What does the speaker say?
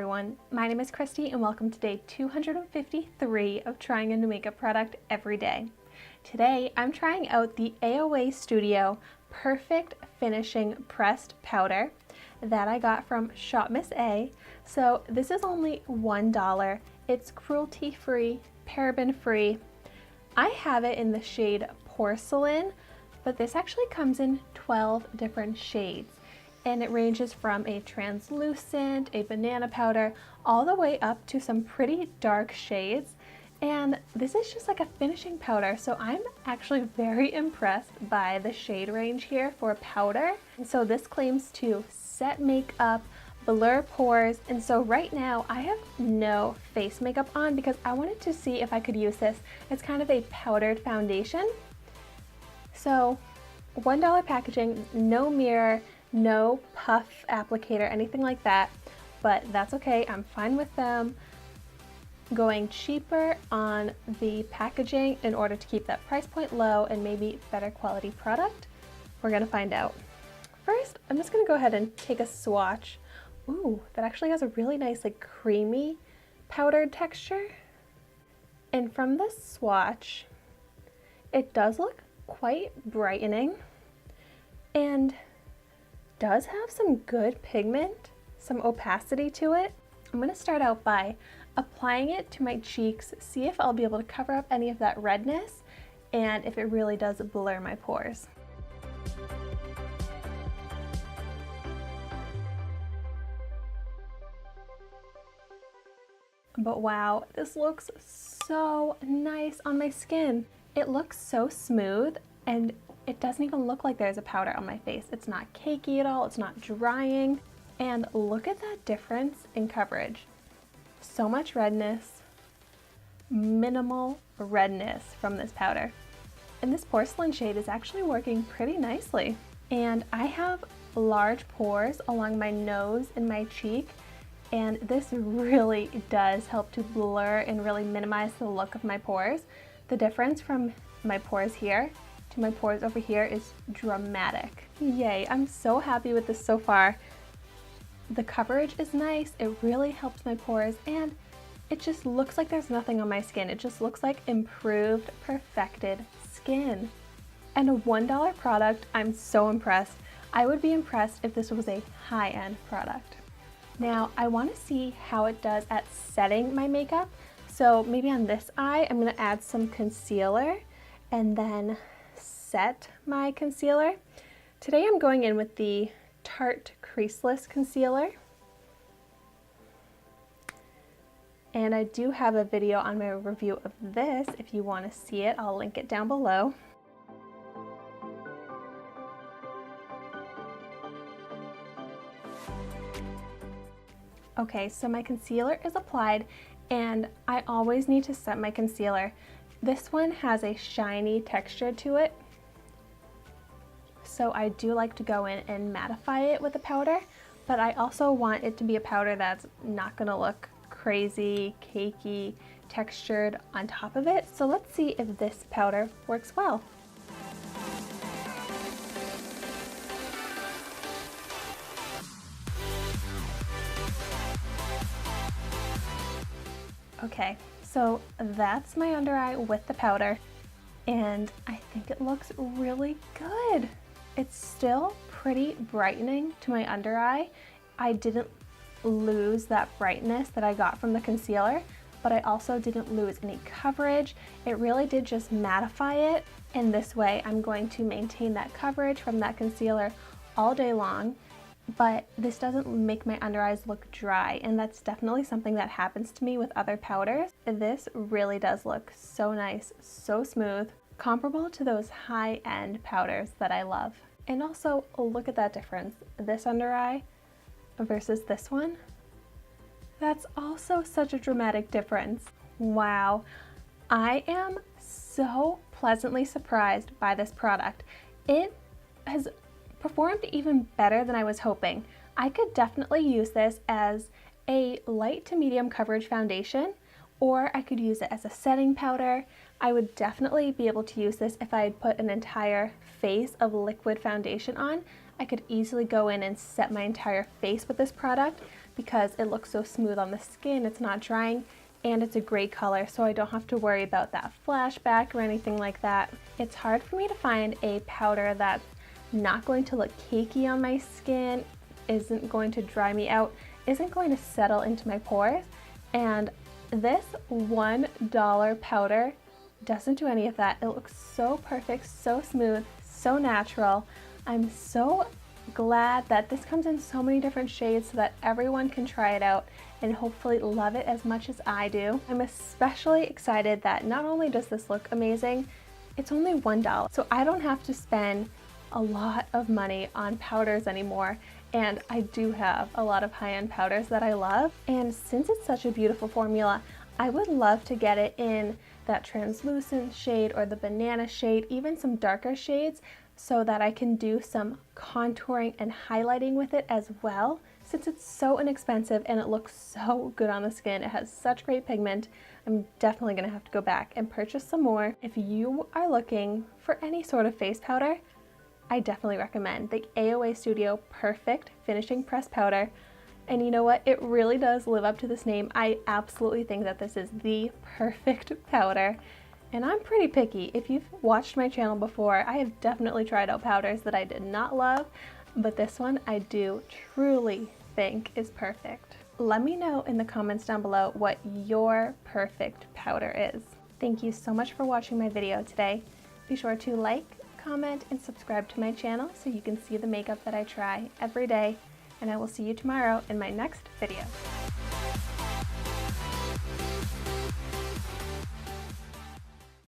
everyone, my name is Christy and welcome to day 253 of trying a new makeup product every day. Today I'm trying out the AOA Studio Perfect Finishing Pressed Powder that I got from ShopMissA. So this is only $1. It's cruelty-free, paraben-free. I have it in the shade Porcelain, but this actually comes in 12 different shades. And it ranges from a translucent, a banana powder, all the way up to some pretty dark shades. And this is just like a finishing powder, so I'm actually very impressed by the shade range here for powder. And so this claims to set makeup, blur pores, and so right now I have no face makeup on because I wanted to see if I could use this as kind of a powdered foundation. So $1 packaging, no mirror, no puff applicator, anything like that, but that's okay. I'm fine with them going cheaper on the packaging in order to keep that price point low and maybe better quality product. We're gonna find out. First, I'm just gonna go ahead and take a swatch. Ooh, that actually has a really nice like creamy powdered texture. And from the swatch, it does look quite brightening and does have some good pigment, some opacity to it. I'm gonna start out by applying it to my cheeks, see if I'll be able to cover up any of that redness and if it really does blur my pores. But wow, this looks so nice on my skin. It looks so smooth and it doesn't even look like there's a powder on my face. It's not cakey at all, it's not drying. And look at that difference in coverage. So much redness, minimal redness from this powder. And this porcelain shade is actually working pretty nicely. And I have large pores along my nose and my cheek, and this really does help to blur and really minimize the look of my pores. The difference from my pores here to my pores over here is dramatic. Yay, I'm so happy with this so far. The coverage is nice, it really helps my pores, and it just looks like there's nothing on my skin. It just looks like improved, perfected skin. And a $1 product, I'm so impressed. I would be impressed if this was a high-end product. Now, I want to see how it does at setting my makeup. So maybe on this eye, I'm going to add some concealer and then set my concealer. Today I'm going in with the Tarte Creaseless Concealer. And I do have a video on my review of this. If you want to see it, I'll link it down below. Okay, so my concealer is applied and I always need to set my concealer. This one has a shiny texture to it. So I do like to go in and mattify it with a powder, but I also want it to be a powder that's not gonna look crazy, cakey, textured on top of it. So let's see if this powder works well. Okay, so that's my under eye with the powder, and I think it looks really good. It's still pretty brightening to my under eye. I didn't lose that brightness that I got from the concealer, but I also didn't lose any coverage. It really did just mattify it, and this way I'm going to maintain that coverage from that concealer all day long, but this doesn't make my under eyes look dry, and that's definitely something that happens to me with other powders. This really does look so nice, so smooth, comparable to those high-end powders that I love. And also, look at that difference. This under eye versus this one. That's also such a dramatic difference. Wow, I am so pleasantly surprised by this product. It has performed even better than I was hoping. I could definitely use this as a light to medium coverage foundation, or I could use it as a setting powder. I would definitely be able to use this if I had put an entire face of liquid foundation on. I could easily go in and set my entire face with this product because it looks so smooth on the skin, it's not drying, and it's a great color, so I don't have to worry about that flashback or anything like that. It's hard for me to find a powder that's not going to look cakey on my skin, isn't going to dry me out, isn't going to settle into my pores, and this $1 powder doesn't do any of that. It looks so perfect, so smooth, so natural. I'm so glad that this comes in so many different shades so that everyone can try it out and hopefully love it as much as I do. I'm especially excited that not only does this look amazing, it's only $1, so I don't have to spend a lot of money on powders anymore, and I do have a lot of high-end powders that I love, and since it's such a beautiful formula, I would love to get it in that translucent shade or the banana shade, even some darker shades, so that I can do some contouring and highlighting with it as well. Since it's so inexpensive and it looks so good on the skin, it has such great pigment, I'm definitely gonna have to go back and purchase some more. If you are looking for any sort of face powder, I definitely recommend the AOA Studio Perfect Finishing Press Powder. And you know what? It really does live up to this name. I absolutely think that this is the perfect powder. And I'm pretty picky. If you've watched my channel before, I have definitely tried out powders that I did not love, but this one I do truly think is perfect. Let me know in the comments down below what your perfect powder is. Thank you so much for watching my video today. Be sure to like, comment, and subscribe to my channel so you can see the makeup that I try every day, and I will see you tomorrow in my next video.